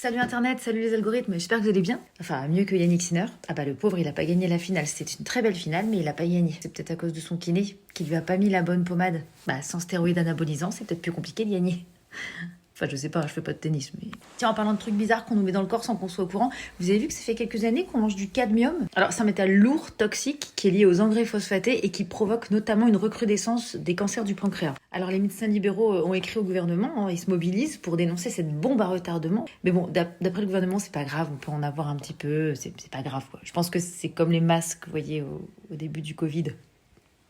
Salut Internet, salut les algorithmes, j'espère que vous allez bien. Enfin, mieux que Yannick Sinner. Ah bah le pauvre, il a pas gagné la finale, c'était une très belle finale, mais il a pas gagné. C'est peut-être à cause de son kiné, qui lui a pas mis la bonne pommade. Bah sans stéroïdes anabolisants, c'est peut-être plus compliqué de gagner. Enfin, je sais pas, je fais pas de tennis, mais... Tiens, en parlant de trucs bizarres qu'on nous met dans le corps sans qu'on soit au courant, vous avez vu que ça fait quelques années qu'on mange du cadmium? Alors, c'est un métal lourd, toxique, qui est lié aux engrais phosphatés et qui provoque notamment une recrudescence des cancers du pancréas. Alors, les médecins libéraux ont écrit au gouvernement, ils se mobilisent pour dénoncer cette bombe à retardement. Mais bon, d'après le gouvernement, c'est pas grave, on peut en avoir un petit peu, c'est pas grave, quoi. Je pense que c'est comme les masques, vous voyez, au début du Covid.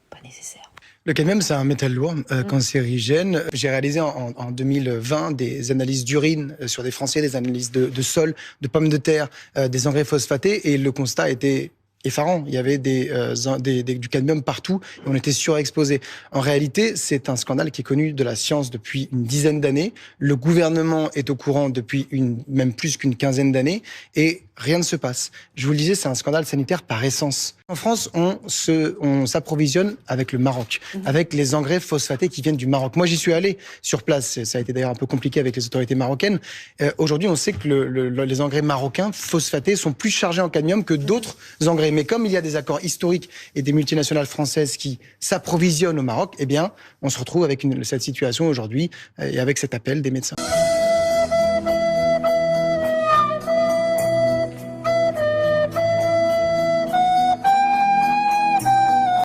Pas nécessaire. Le cadmium, c'est un métal lourd, cancérigène. J'ai réalisé en 2020 des analyses d'urine sur des Français, des analyses de sol, de pommes de terre, des engrais phosphatés, et le constat était effarant. Il y avait du cadmium partout et on était surexposé. En réalité, c'est un scandale qui est connu de la science depuis une dizaine d'années. Le gouvernement est au courant depuis même plus qu'une quinzaine d'années et rien ne se passe. Je vous le disais, c'est un scandale sanitaire par essence. En France, on s'approvisionne avec le Maroc, avec les engrais phosphatés qui viennent du Maroc. Moi, j'y suis allé sur place. Ça a été d'ailleurs un peu compliqué avec les autorités marocaines. Aujourd'hui, on sait que les engrais marocains phosphatés sont plus chargés en cadmium que d'autres engrais. Mais comme il y a des accords historiques et des multinationales françaises qui s'approvisionnent au Maroc, eh bien, on se retrouve avec cette situation aujourd'hui et avec cet appel des médecins.